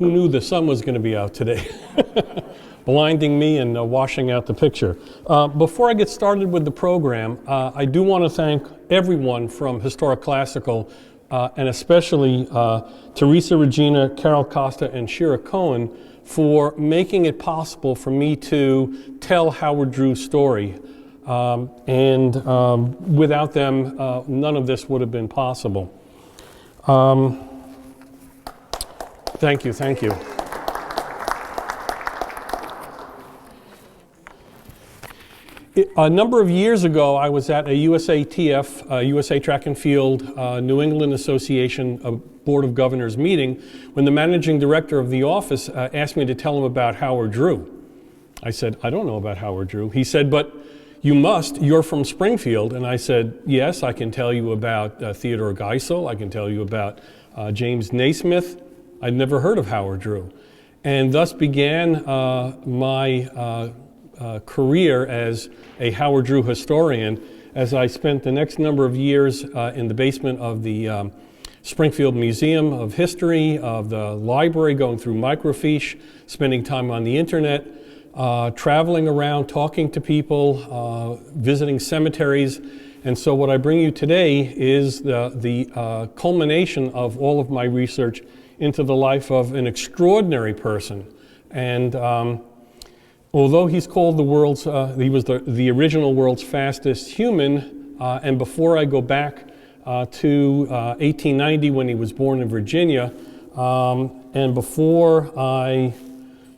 Who knew the sun was going to be out today? Blinding me and washing out the picture. Before I get started with the program, I do want to thank everyone from Historic Classical, and especially Teresa Regina, Carol Costa, and Shira Cohen for making it possible for me to tell Howard Drew's story. Without them, none of this would have been possible. Thank you, thank you. A number of years ago, I was at a USATF, USA Track and Field, New England Association Board of Governors meeting when the managing director of the office asked me to tell him about Howard Drew. I said, I don't know about Howard Drew. He said, but you must, you're from Springfield. And I said, yes, I can tell you about Theodore Geisel. I can tell you about James Naismith. I'd never heard of Howard Drew. And thus began my career as a Howard Drew historian, as I spent the next number of years in the basement of the Springfield Museum of History, of the library, going through microfiche, spending time on the internet, traveling around, talking to people, visiting cemeteries. And so what I bring you today is the culmination of all of my research into the life of an extraordinary person. And although he's called the world's, he was the original world's fastest human, and before I go back to 1890 when he was born in Virginia, and before I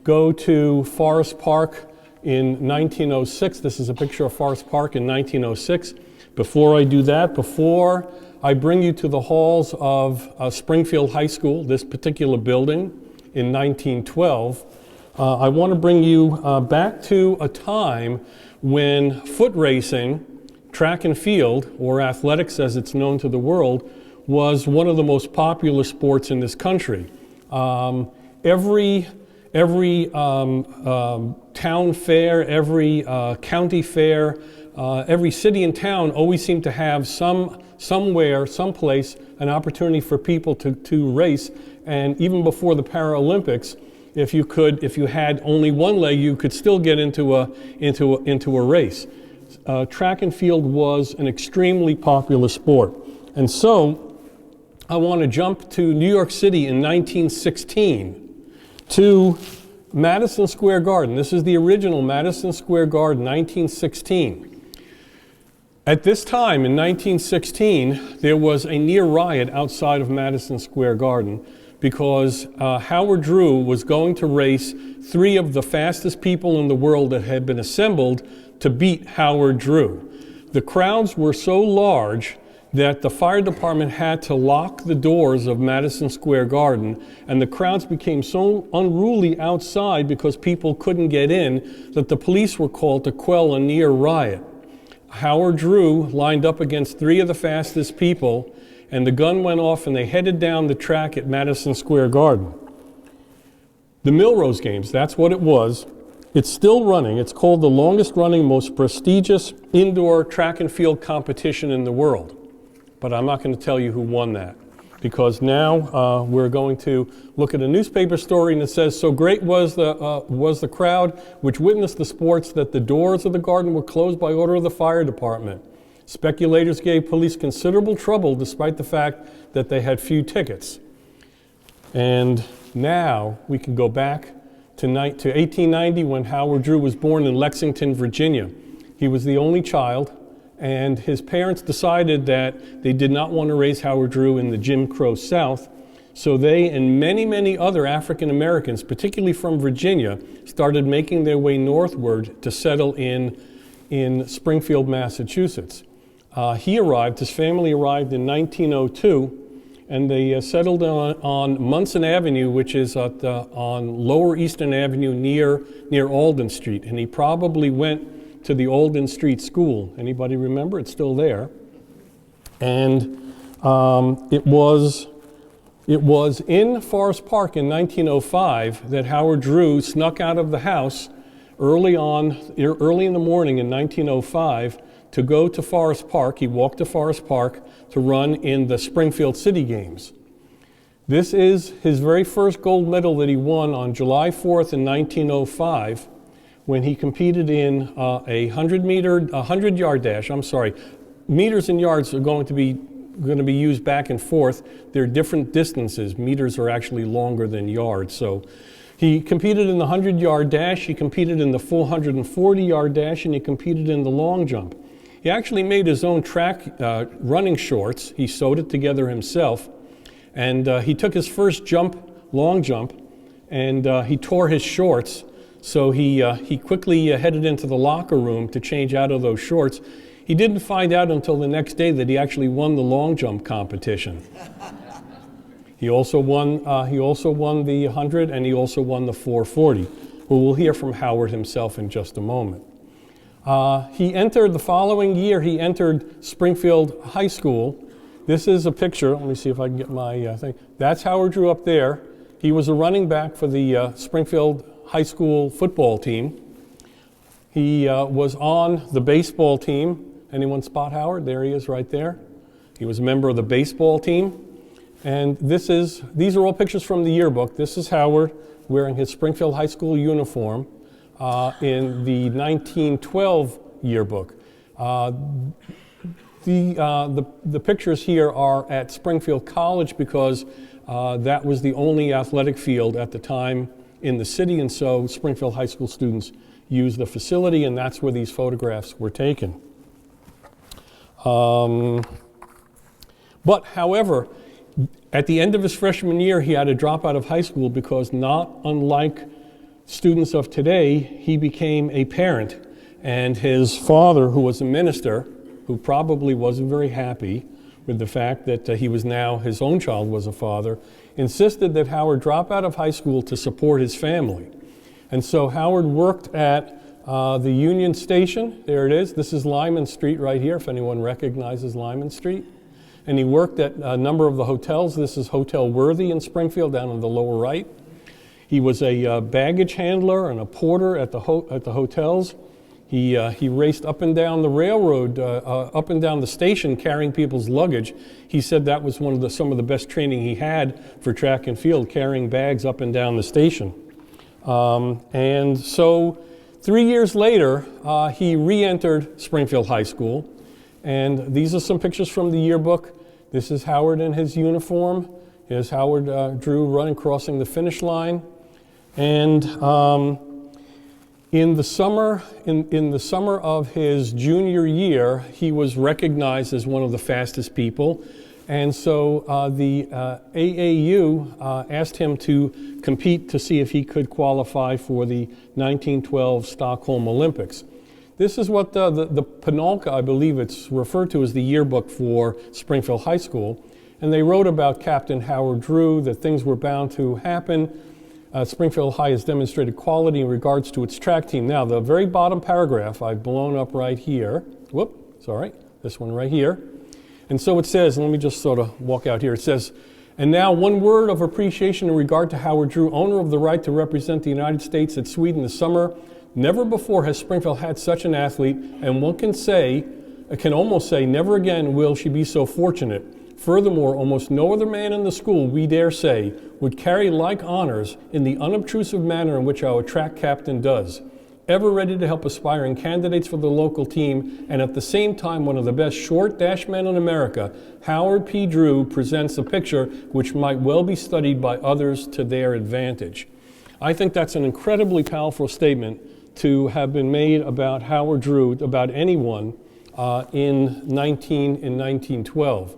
go to Forest Park in 1906, this is a picture of Forest Park in 1906. Before I do that, before I bring you to the halls of Springfield High School, this particular building in 1912, I want to bring you back to a time when foot racing, track and field, or athletics as it's known to the world, was one of the most popular sports in this country. Every town fair, every county fair, every city and town always seemed to have somewhere, someplace, an opportunity for people to race. And even before the Paralympics, if you had only one leg, you could still get into a race. Track and field was an extremely popular sport. And so I want to jump to New York City in 1916 to Madison Square Garden. This is the original Madison Square Garden, 1916. At this time, in 1916, there was a near riot outside of Madison Square Garden because Howard Drew was going to race three of the fastest people in the world that had been assembled to beat Howard Drew. The crowds were so large that the fire department had to lock the doors of Madison Square Garden, and the crowds became so unruly outside because people couldn't get in that the police were called to quell a near riot. Howard Drew lined up against three of the fastest people, and the gun went off and they headed down the track at Madison Square Garden. The Milrose Games, that's what it was. It's still running. It's called the longest running, most prestigious indoor track and field competition in the world. But I'm not going to tell you who won that, because now we're going to look at a newspaper story, and it says, so great was the crowd which witnessed the sports that the doors of the garden were closed by order of the fire department. Speculators gave police considerable trouble despite the fact that they had few tickets. And now we can go back to 1890 when Howard Drew was born in Lexington, Virginia. He was the only child, and his parents decided that they did not want to raise Howard Drew in the Jim Crow South, so they and many, many other African Americans, particularly from Virginia, started making their way northward to settle in Springfield, Massachusetts. His family arrived in 1902, and they settled on Munson Avenue, which is on Lower Eastern Avenue near Alden Street, and he probably went to the Alden Street School. Anybody remember? It's still there. And it was in Forest Park in 1905 that Howard Drew snuck out of the house early in the morning in 1905 to go to Forest Park. He walked to Forest Park to run in the Springfield City Games. This is his very first gold medal that he won on July 4th in 1905 when he competed in a 100-yard dash. I'm sorry, meters and yards are going to be used back and forth. They're different distances. Meters are actually longer than yards. So he competed in the 100-yard dash, he competed in the full 140-yard dash, and he competed in the long jump. He actually made his own track running shorts. He sewed it together himself. And he took his first long jump, and he tore his shorts. So he quickly headed into the locker room to change out of those shorts. He didn't find out until the next day that he actually won the long jump competition. He also won the 100, and he also won the 440. Well, we'll hear from Howard himself in just a moment. The following year, he entered Springfield High School. This is a picture. Let me see if I can get my thing. That's Howard Drew up there. He was a running back for the Springfield High School football team. He was on the baseball team. Anyone spot Howard? There he is right there. He was a member of the baseball team. And these are all pictures from the yearbook. This is Howard wearing his Springfield High School uniform in the 1912 yearbook. The pictures here are at Springfield College because that was the only athletic field at the time in the city, and so Springfield High School students used the facility, and that's where these photographs were taken. But however, at the end of his freshman year, he had to drop out of high school because, not unlike students of today, he became a parent, and his father, who was a minister, who probably wasn't very happy with the fact that his own child was a father, insisted that Howard drop out of high school to support his family. And so Howard worked at the Union Station. There it is. This is Lyman Street right here, if anyone recognizes Lyman Street. And he worked at a number of the hotels. This is Hotel Worthy in Springfield, down in the lower right. He was a baggage handler and a porter at the hotels. He raced up and down the railroad, up and down the station, carrying people's luggage. He said that was some of the best training he had for track and field, carrying bags up and down the station. And so 3 years later, he re-entered Springfield High School. And these are some pictures from the yearbook. This is Howard in his uniform. Here's Howard Drew crossing the finish line. And in the summer of his junior year, he was recognized as one of the fastest people. And so the AAU asked him to compete to see if he could qualify for the 1912 Stockholm Olympics. This is what the Panolka, I believe it's referred to as the yearbook for Springfield High School. And they wrote about Captain Howard Drew, that things were bound to happen. Springfield High has demonstrated quality in regards to its track team. Now, the very bottom paragraph I've blown up right here. This one right here. And so it says, let me just sort of walk out here. It says, and now one word of appreciation in regard to Howard Drew, owner of the right to represent the United States at Sweden this summer. Never before has Springfield had such an athlete, and one can almost say, never again will she be so fortunate. Furthermore, almost no other man in the school, we dare say, would carry like honors in the unobtrusive manner in which our track captain does. Ever ready to help aspiring candidates for the local team, and at the same time one of the best short dash men in America, Howard P. Drew presents a picture which might well be studied by others to their advantage. I think that's an incredibly powerful statement to have been made about Howard Drew, about anyone in 1912.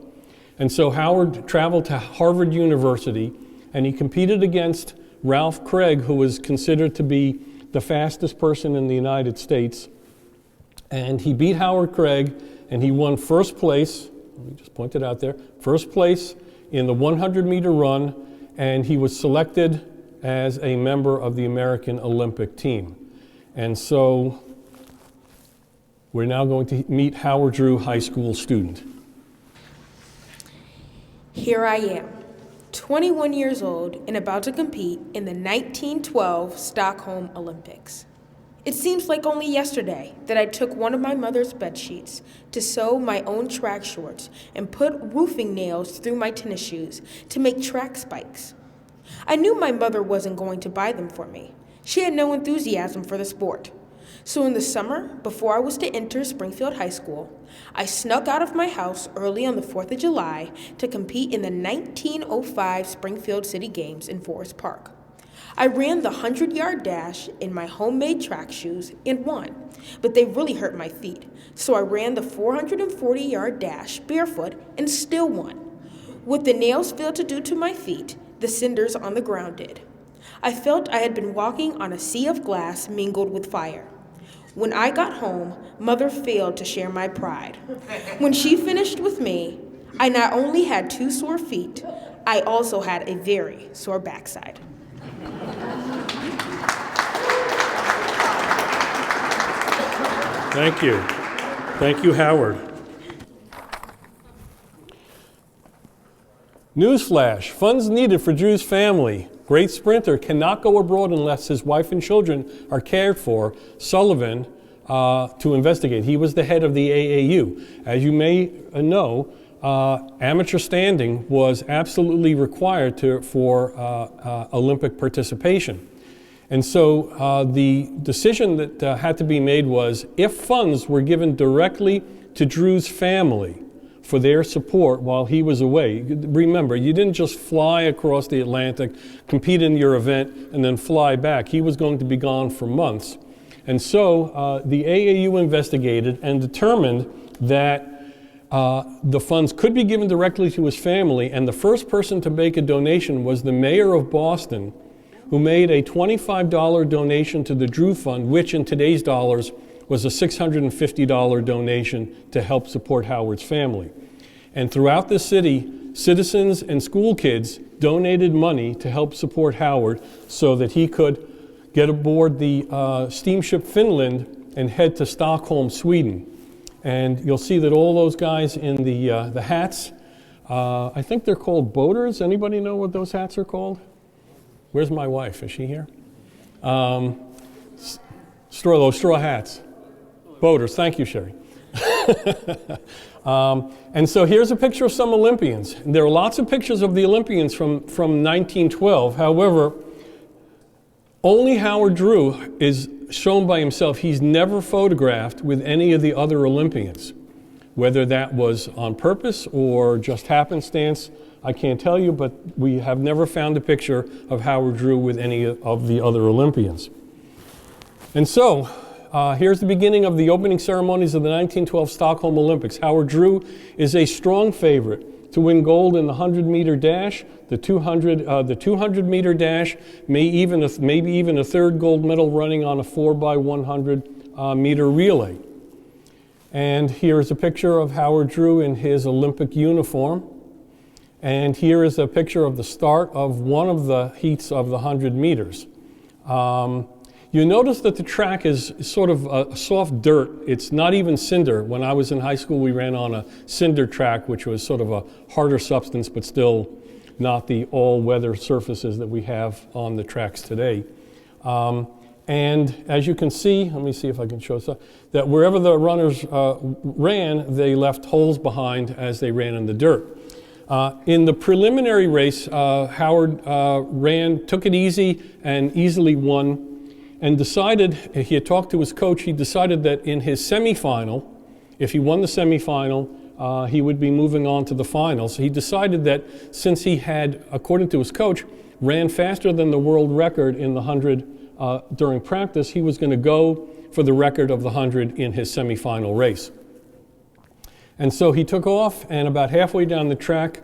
And so Howard traveled to Harvard University, and he competed against Ralph Craig, who was considered to be the fastest person in the United States. And he beat Howard Craig, and he won first place, let me just point it out there, first place in the 100-meter run, and he was selected as a member of the American Olympic team. And so we're now going to meet Howard Drew High School student. Here I am, 21 years old and about to compete in the 1912 Stockholm Olympics. It seems like only yesterday that I took one of my mother's bed sheets to sew my own track shorts and put roofing nails through my tennis shoes to make track spikes. I knew my mother wasn't going to buy them for me. She had no enthusiasm for the sport. So in the summer, before I was to enter Springfield High School, I snuck out of my house early on the 4th of July to compete in the 1905 Springfield City Games in Forest Park. I ran the 100-yard dash in my homemade track shoes and won, but they really hurt my feet, so I ran the 440-yard dash barefoot and still won. What the nails failed to do to my feet, the cinders on the ground did. I felt I had been walking on a sea of glass mingled with fire. When I got home, Mother failed to share my pride. When she finished with me, I not only had 2 sore feet, I also had a very sore backside. Thank you. Thank you, Howard. Newsflash, funds needed for Drew's family. Great sprinter cannot go abroad unless his wife and children are cared for. Sullivan to investigate. He was the head of the AAU. As you may know, amateur standing was absolutely required for Olympic participation. And so the decision that had to be made was if funds were given directly to Drew's family for their support while he was away. Remember, you didn't just fly across the Atlantic, compete in your event, and then fly back. He was going to be gone for months. And so the AAU investigated and determined that the funds could be given directly to his family, and the first person to make a donation was the mayor of Boston, who made a $25 donation to the Drew Fund, which in today's dollars was a $650 donation to help support Howard's family. And throughout the city, citizens and school kids donated money to help support Howard so that he could get aboard the steamship Finland and head to Stockholm, Sweden. And you'll see that all those guys in the hats, I think they're called boaters. Anybody know what those hats are called? Where's my wife? Is she here? Straw hats. Boaters. Thank you, Sherry. And so here's a picture of some Olympians. There are lots of pictures of the Olympians from 1912. However, only Howard Drew is shown by himself. He's never photographed with any of the other Olympians. Whether that was on purpose or just happenstance, I can't tell you, but we have never found a picture of Howard Drew with any of the other Olympians. And so, here's the beginning of the opening ceremonies of the 1912 Stockholm Olympics. Howard Drew is a strong favorite to win gold in the 100-meter dash, the 200-meter dash, maybe even a third gold medal running on a 4x100 meter relay. And here is a picture of Howard Drew in his Olympic uniform. And here is a picture of the start of one of the heats of the 100 meters. You notice that the track is sort of a soft dirt. It's not even cinder. When I was in high school, we ran on a cinder track, which was sort of a harder substance, but still not the all-weather surfaces that we have on the tracks today. And as you can see, let me see if I can show so that wherever the runners ran, they left holes behind as they ran in the dirt. In the preliminary race, Howard took it easy and easily won, and decided, he had talked to his coach, he decided that in his semifinal, if he won the semifinal, he would be moving on to the finals. He decided that since he had, according to his coach, ran faster than the world record in the 100 during practice, he was going to go for the record of the 100 in his semifinal race. And so he took off, and about halfway down the track,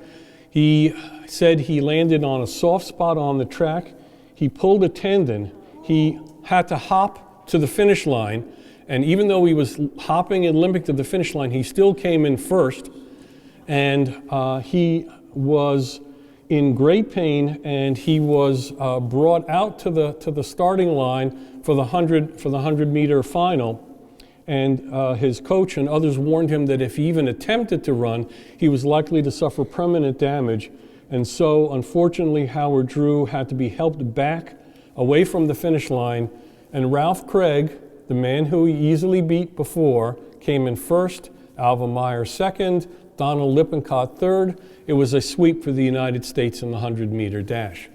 he said he landed on a soft spot on the track. He pulled a tendon. He had to hop to the finish line, and even though he was hopping and limping to the finish line, he still came in first, and he was in great pain, and he was brought out to the starting line for the 100-meter final. And his coach and others warned him that if he even attempted to run, he was likely to suffer permanent damage. And so, unfortunately, Howard Drew had to be helped back away from the finish line. And Ralph Craig, the man who he easily beat before, came in first, Alva Meyer second, Donald Lippincott third. It was a sweep for the United States in the 100-meter dash.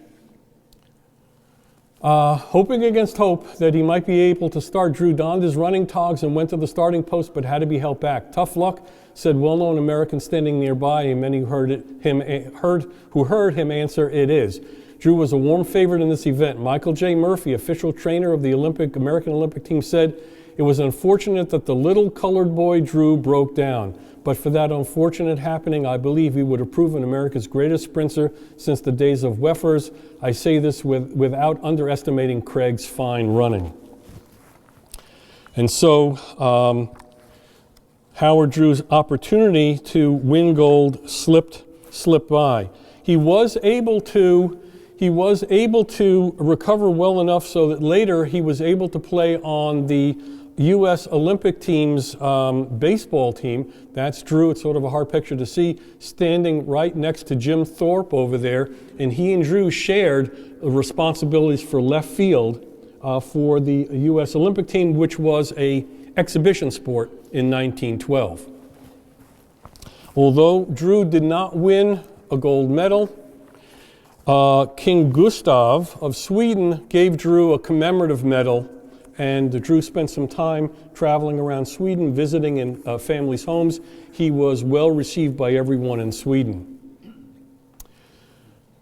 Hoping against hope that he might be able to start, Drew donned his running togs and went to the starting post, but had to be held back. Tough luck, said well-known American standing nearby, and many who heard him answer, "It is." Drew was a warm favorite in this event. Michael J. Murphy, official trainer of the American Olympic team, said, "It was unfortunate that the little colored boy Drew broke down. But for that unfortunate happening, I believe he would have proven America's greatest sprinter since the days of Weffers. I say this without underestimating Craig's fine running." And so Howard Drew's opportunity to win gold slipped by. He was able to recover well enough so that later he was able to play on the U.S. Olympic team's baseball team. That's Drew. It's sort of a hard picture to see, standing right next to Jim Thorpe over there. And he and Drew shared responsibilities for left field for the U.S. Olympic team, which was an exhibition sport in 1912. Although Drew did not win a gold medal, King Gustav of Sweden gave Drew a commemorative medal, and Drew spent some time traveling around Sweden, visiting in families' homes. He was well received by everyone in Sweden.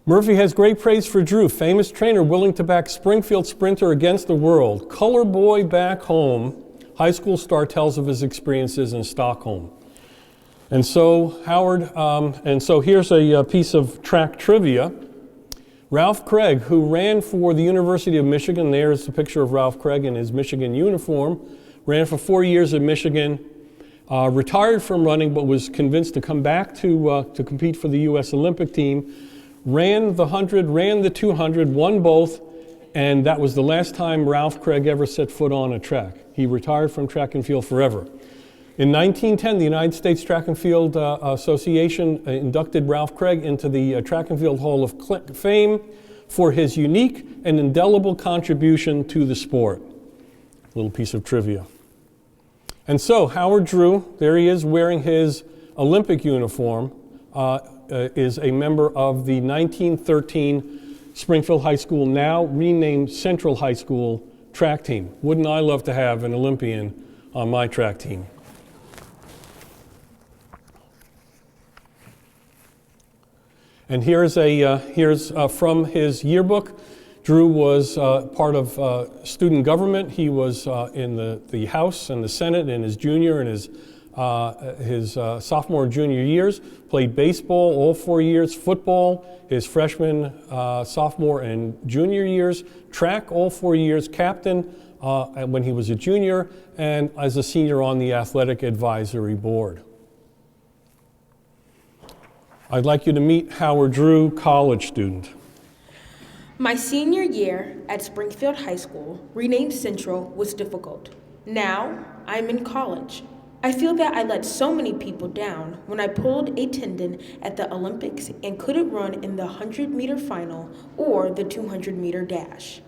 Murphy has great praise for Drew, famous trainer willing to back Springfield sprinter against the world. Color boy back home, high school star tells of his experiences in Stockholm. And so here's a piece of track trivia. Ralph Craig, who ran for the University of Michigan, there's a picture of Ralph Craig in his Michigan uniform, ran for 4 years at Michigan, retired from running but was convinced to come back to compete for the U.S. Olympic team, ran the 100, ran the 200, won both, and that was the last time Ralph Craig ever set foot on a track. He retired from track and field forever. In 1910, the United States Track and Field Association inducted Ralph Craig into the Track and Field Hall of Fame for his unique and indelible contribution to the sport. Little piece of trivia. And so Howard Drew, there he is wearing his Olympic uniform, is a member of the 1913 Springfield High School, now renamed Central High School, track team. Wouldn't I love to have an Olympian on my track team? And here's from his yearbook. Drew was part of student government. He was in the House and the Senate in his junior and his sophomore and junior years. Played baseball all 4 years, football his freshman, sophomore, and junior years. Track all 4 years, captain when he was a junior, and as a senior on the athletic advisory board. I'd like you to meet Howard Drew, college student. My senior year at Springfield High School, renamed Central, was difficult. Now, I'm in college. I feel that I let so many people down when I pulled a tendon at the Olympics and couldn't run in the 100-meter final or the 200-meter dash.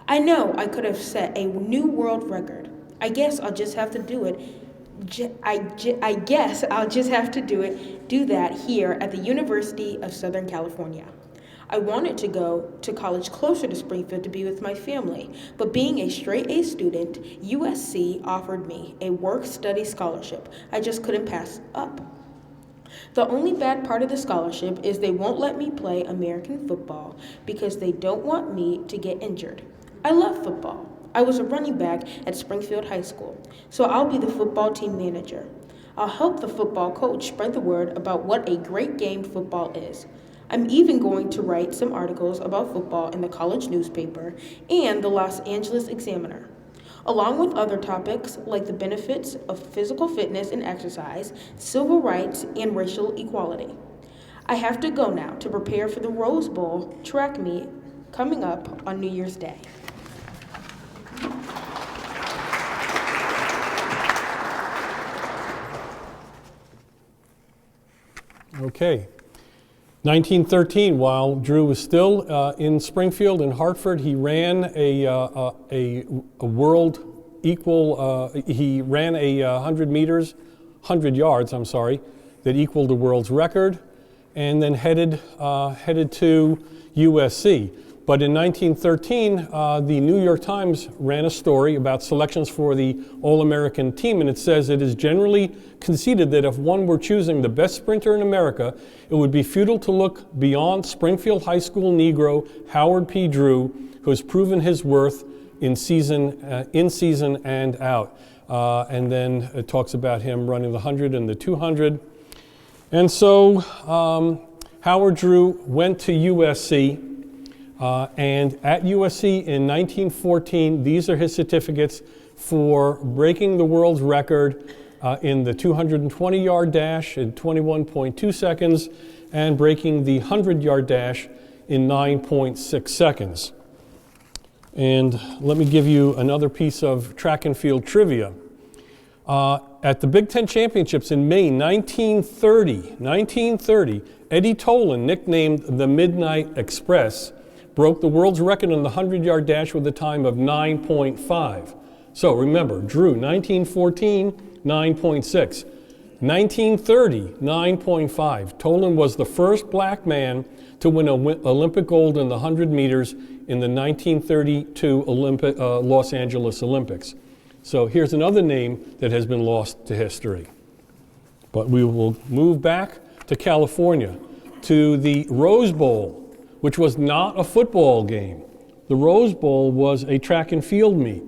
I know I could have set a new world record. I guess I'll just have to do it. I guess I'll just have to do that here at the University of Southern California. I wanted to go to college closer to Springfield to be with my family, but being a straight A student, USC offered me a work-study scholarship I just couldn't pass up. The only bad part of the scholarship is they won't let me play American football because they don't want me to get injured. I love football. I was a running back at Springfield High School, so I'll be the football team manager. I'll help the football coach spread the word about what a great game football is. I'm even going to write some articles about football in the college newspaper and the Los Angeles Examiner, along with other topics like the benefits of physical fitness and exercise, civil rights, and racial equality. I have to go now to prepare for the Rose Bowl track meet coming up on New Year's Day. Okay. 1913, while Drew was still in Springfield and Hartford, he ran a world he ran a 100 yards, I'm sorry, that equaled the world's record, and then headed to USC. But in 1913, the New York Times ran a story about selections for the All-American team, and it says it is generally conceded that if one were choosing the best sprinter in America, it would be futile to look beyond Springfield High School Negro Howard P. Drew, who has proven his worth in season and out. And then it talks about him running the 100 and the 200. And so Howard Drew went to USC. And at USC in 1914, these are his certificates for breaking the world's record in the 220-yard dash in 21.2 seconds and breaking the 100-yard dash in 9.6 seconds. And let me give you another piece of track and field trivia. At the Big Ten Championships in May 1930, Eddie Tolan, nicknamed the Midnight Express, broke the world's record in the 100-yard dash with a time of 9.5. So remember, Drew, 1914, 9.6. 1930, 9.5. Tolan was the first black man to win Olympic gold in the 100 meters in the 1932 Los Angeles Olympics. So here's another name that has been lost to history. But we will move back to California, to the Rose Bowl, which was not a football game. The Rose Bowl was a track and field meet.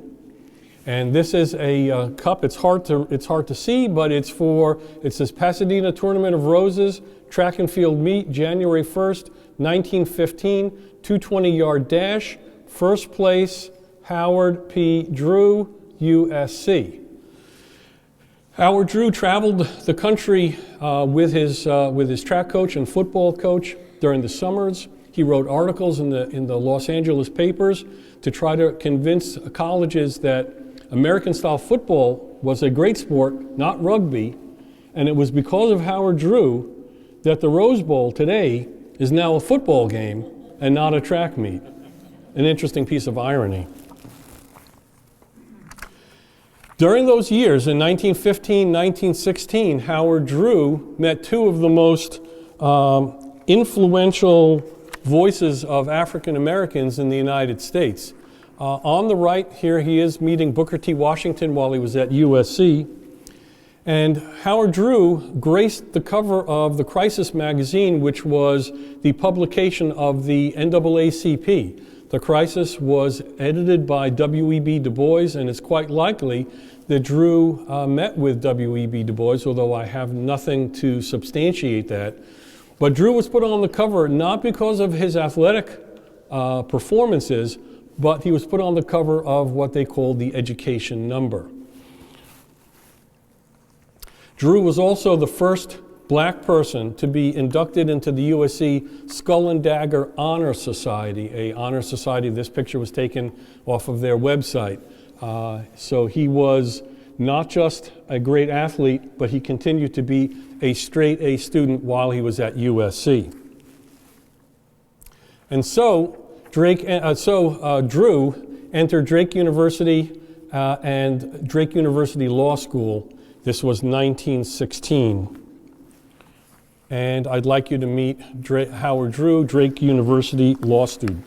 And this is a cup. It's hard to see, but it says Pasadena Tournament of Roses, track and field meet, January 1st, 1915, 220-yard dash, first place, Howard P. Drew, USC. Howard Drew traveled the country with his track coach and football coach during the summers. He wrote articles in the Los Angeles papers to try to convince colleges that American-style football was a great sport, not rugby, and it was because of Howard Drew that the Rose Bowl today is now a football game and not a track meet. An interesting piece of irony. During those years, in 1915, 1916, Howard Drew met two of the most influential voices of African Americans in the United States. On the right here, he is meeting Booker T. Washington while he was at USC. And Howard Drew graced the cover of the Crisis magazine, which was the publication of the NAACP. The Crisis was edited by W.E.B. Du Bois, and it's quite likely that Drew met with W.E.B. Du Bois, although I have nothing to substantiate that. But Drew was put on the cover not because of his athletic performances, but he was put on the cover of what they called the education number. Drew was also the first black person to be inducted into the USC Skull and Dagger Honor Society, a honor society. This picture was taken off of their website. So he was not just a great athlete, but he continued to be a straight A student while he was at USC. And so Drew entered Drake University and Drake University Law School. This was 1916. And I'd like you to meet Howard Drew, Drake University law student.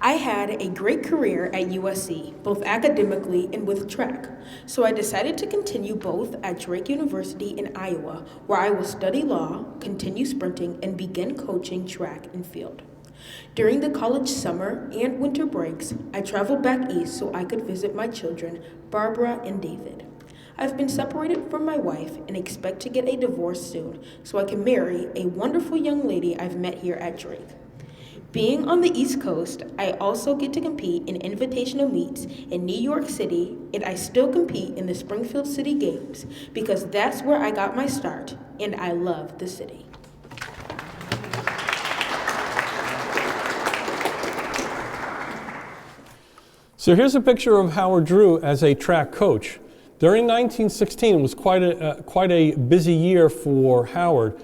I had a great career at USC, both academically and with track, so I decided to continue both at Drake University in Iowa, where I will study law, continue sprinting, and begin coaching track and field. During the college summer and winter breaks, I traveled back east so I could visit my children, Barbara and David. I've been separated from my wife and expect to get a divorce soon so I can marry a wonderful young lady I've met here at Drake. Being on the East Coast, I also get to compete in invitational meets in New York City, and I still compete in the Springfield City Games because that's where I got my start, and I love the city. So here's a picture of Howard Drew as a track coach. During 1916, it was quite a busy year for Howard.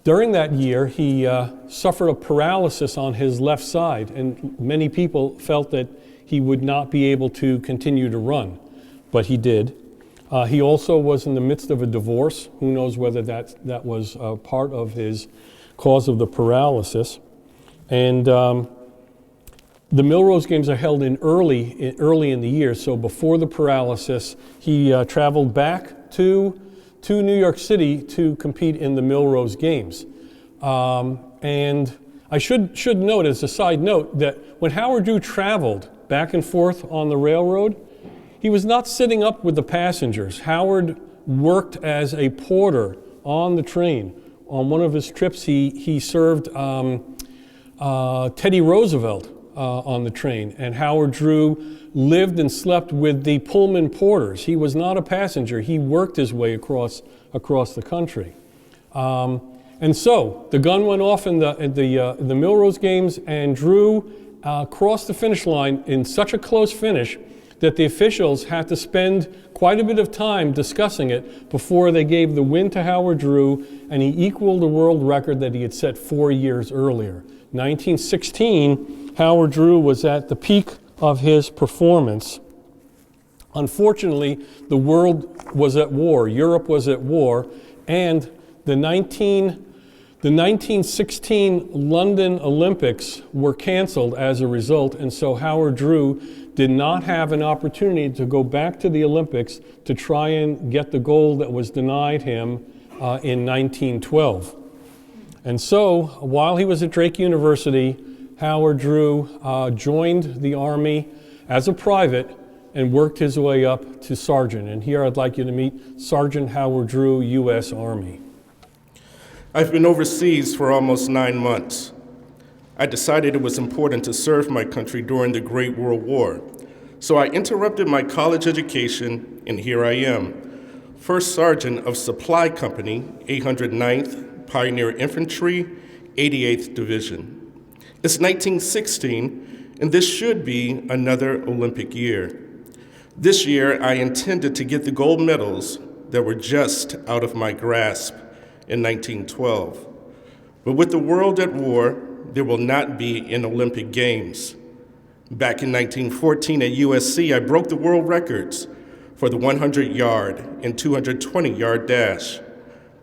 During that year, he suffered a paralysis on his left side, and many people felt that he would not be able to continue to run, but he did. He also was in the midst of a divorce. Who knows whether that was part of his cause of the paralysis. And the Milrose Games are held early in the year, so before the paralysis, he traveled back to New York City to compete in the Milrose Games. And I should note, as a side note, that when Howard Drew traveled back and forth on the railroad, he was not sitting up with the passengers. Howard worked as a porter on the train. On one of his trips, he served Teddy Roosevelt on the train, and Howard Drew lived and slept with the Pullman porters. He was not a passenger. He worked his way across the country. And so the gun went off in the Milrose Games, and Drew crossed the finish line in such a close finish that the officials had to spend quite a bit of time discussing it before they gave the win to Howard Drew, and he equaled the world record that he had set 4 years earlier. 1916, Howard Drew was at the peak of his performance. Unfortunately, the world was at war, Europe was at war, and the 1916 London Olympics were canceled as a result, and so Howard Drew did not have an opportunity to go back to the Olympics to try and get the gold that was denied him in 1912. And so, while he was at Drake University, Howard Drew joined the Army as a private and worked his way up to sergeant. And here I'd like you to meet Sergeant Howard Drew, U.S. Army. I've been overseas for almost 9 months. I decided it was important to serve my country during the Great World War. So I interrupted my college education, and here I am, First Sergeant of Supply Company, 809th Pioneer Infantry, 88th Division. It's 1916, and this should be another Olympic year. This year, I intended to get the gold medals that were just out of my grasp in 1912. But with the world at war, there will not be an Olympic Games. Back in 1914 at USC, I broke the world records for the 100-yard and 220-yard dash,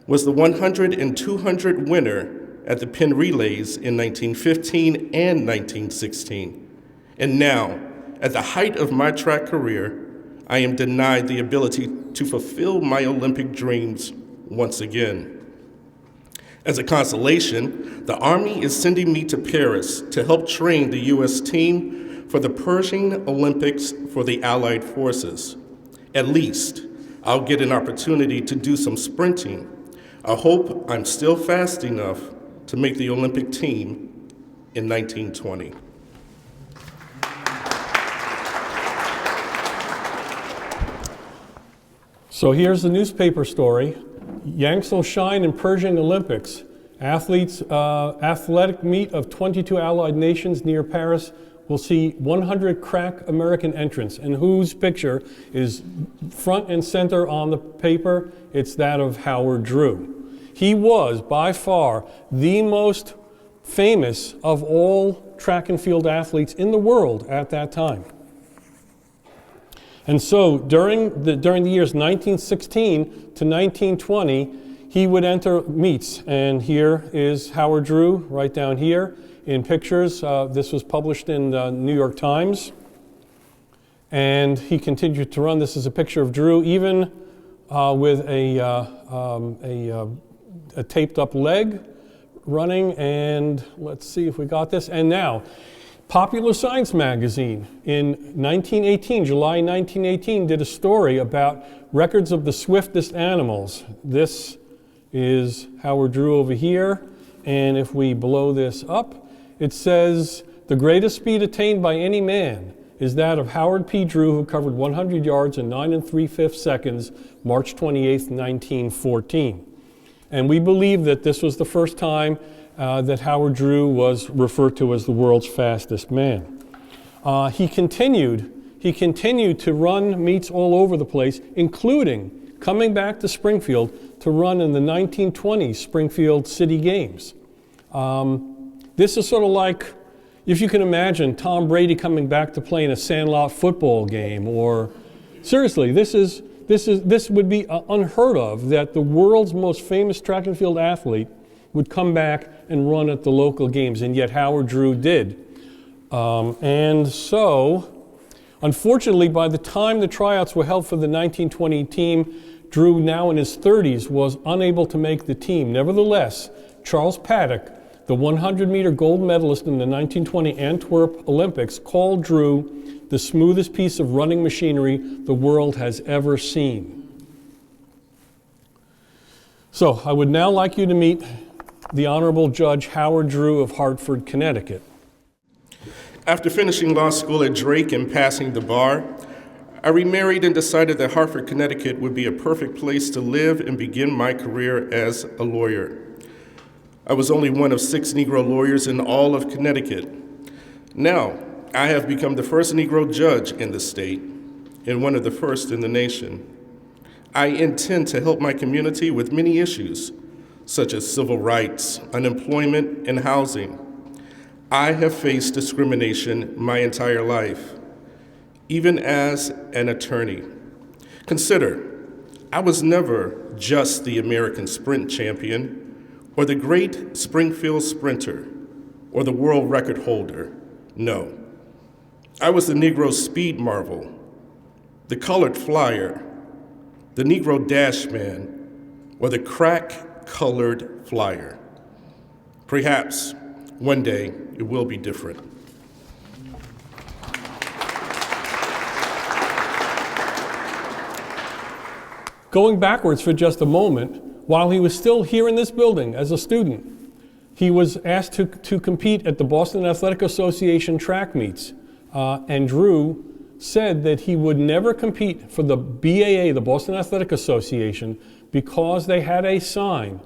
was the 100 and 200 winner at the Penn Relays in 1915 and 1916. And now, at the height of my track career, I am denied the ability to fulfill my Olympic dreams once again. As a consolation, the Army is sending me to Paris to help train the U.S. team for the Persian Olympics for the Allied forces. At least, I'll get an opportunity to do some sprinting. I hope I'm still fast enough to make the Olympic team in 1920. So here's the newspaper story. Yanks will shine in Persian Olympics. Athletic meet of 22 allied nations near Paris will see 100 crack American entrants. And whose picture is front and center on the paper? It's that of Howard Drew. He was, by far, the most famous of all track and field athletes in the world at that time. And so during the years 1916 to 1920, he would enter meets. And here is Howard Drew right down here in pictures. This was published in the New York Times. And he continued to run. This is a picture of Drew, even with a taped up leg running. And let's see if we got this. And now, Popular Science magazine in 1918, July 1918, did a story about records of the swiftest animals. This is Howard Drew over here, and if we blow this up, it says, the greatest speed attained by any man is that of Howard P. Drew, who covered 100 yards in 9 3/5 seconds, March 28, 1914. And we believe that this was the first time that Howard Drew was referred to as the world's fastest man. He continued to run meets all over the place, including coming back to Springfield to run in the 1920 Springfield City Games. This is sort of like, if you can imagine Tom Brady coming back to play in a Sandlot football game, or seriously, this would be unheard of, that the world's most famous track and field athlete would come back and run at the local games, and yet Howard Drew did. And so, unfortunately, by the time the tryouts were held for the 1920 team, Drew, now in his 30s, was unable to make the team. Nevertheless, Charles Paddock, the 100-meter gold medalist in the 1920 Antwerp Olympics, called Drew the smoothest piece of running machinery the world has ever seen. So I would now like you to meet the Honorable Judge Howard Drew of Hartford, Connecticut. After finishing law school at Drake and passing the bar, I remarried and decided that Hartford, Connecticut would be a perfect place to live and begin my career as a lawyer. I was only one of 6 Negro lawyers in all of Connecticut. Now, I have become the first Negro judge in the state and one of the first in the nation. I intend to help my community with many issues, such as civil rights, unemployment, and housing. I have faced discrimination my entire life, even as an attorney. Consider, I was never just the American sprint champion, or the great Springfield sprinter, or the world record holder. No. I was the Negro speed marvel, the colored flyer, the Negro dash man, or the crack-colored flyer. Perhaps one day it will be different. Going backwards for just a moment, while he was still here in this building as a student, he was asked to compete at the Boston Athletic Association track meets. And Drew said that he would never compete for the BAA, the Boston Athletic Association, because they had a sign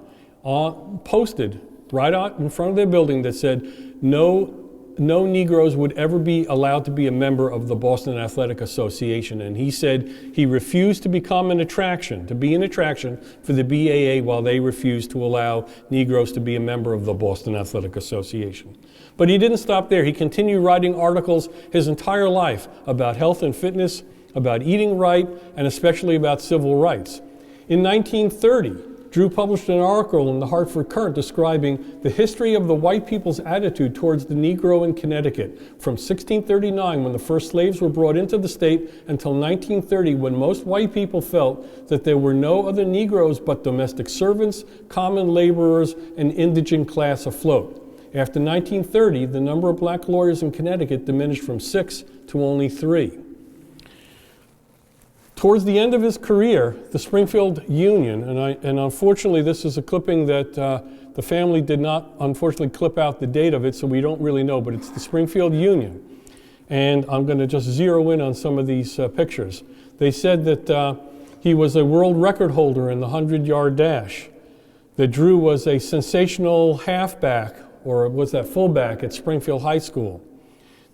posted right out in front of their building that said, no Negroes would ever be allowed to be a member of the Boston Athletic Association. And he said he refused to become an attraction, to be an attraction for the BAA, while they refused to allow Negroes to be a member of the Boston Athletic Association. But he didn't stop there. He continued writing articles his entire life about health and fitness, about eating right, and especially about civil rights. In 1930, Drew published an article in the Hartford Courant describing the history of the white people's attitude towards the Negro in Connecticut from 1639, when the first slaves were brought into the state, until 1930, when most white people felt that there were no other Negroes but domestic servants, common laborers, and indigent class afloat. After 1930, the number of black lawyers in Connecticut diminished from 6 to only 3. Towards the end of his career, the Springfield Union, and unfortunately this is a clipping that the family did not unfortunately clip out the date of it, so we don't really know, but it's the Springfield Union. And I'm going to just zero in on some of these pictures. They said that he was a world record holder in the 100-yard dash, that Drew was a sensational halfback, or was that fullback at Springfield High School,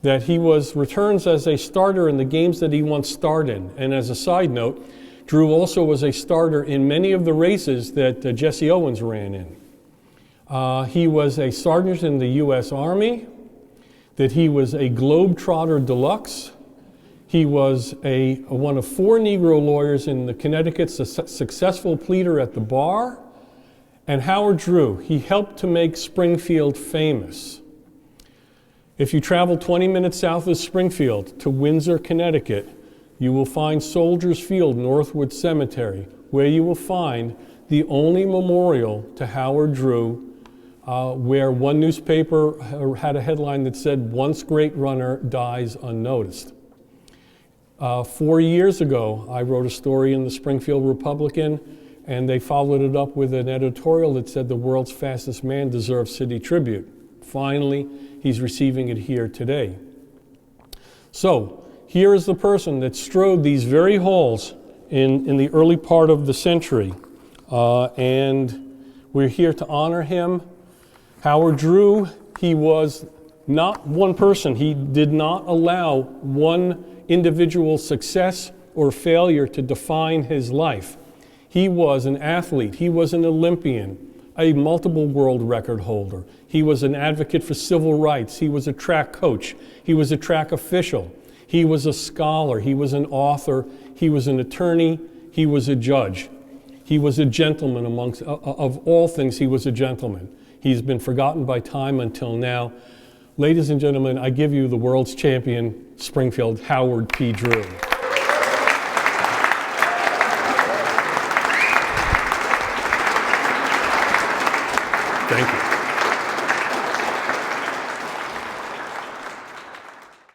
that he returns as a starter in the games that he once starred in. And as a side note, Drew also was a starter in many of the races that Jesse Owens ran in. He was a sergeant in the U.S. Army, that he was a Globetrotter Deluxe. He was one of 4 Negro lawyers in the Connecticut, successful pleader at the bar. And Howard Drew, he helped to make Springfield famous. If you travel 20 minutes south of Springfield to Windsor, Connecticut, you will find Soldiers Field Northwood Cemetery, where you will find the only memorial to Howard Drew, where one newspaper had a headline that said, "Once great runner dies unnoticed." 4 years ago, I wrote a story in the Springfield Republican, and they followed it up with an editorial that said the world's fastest man deserves city tribute. Finally, he's receiving it here today. So, here is the person that strode these very halls in the early part of the century. And we're here to honor him. Howard Drew, he was not one person. He did not allow one individual's success or failure to define his life. He was an athlete. He was an Olympian, a multiple world record holder. He was an advocate for civil rights. He was a track coach. He was a track official. He was a scholar. He was an author. He was an attorney. He was a judge. He was a gentleman amongst, of all things, he was a gentleman. He's been forgotten by time until now. Ladies and gentlemen, I give you the world's champion, Springfield, Howard P. Drew. Thank you.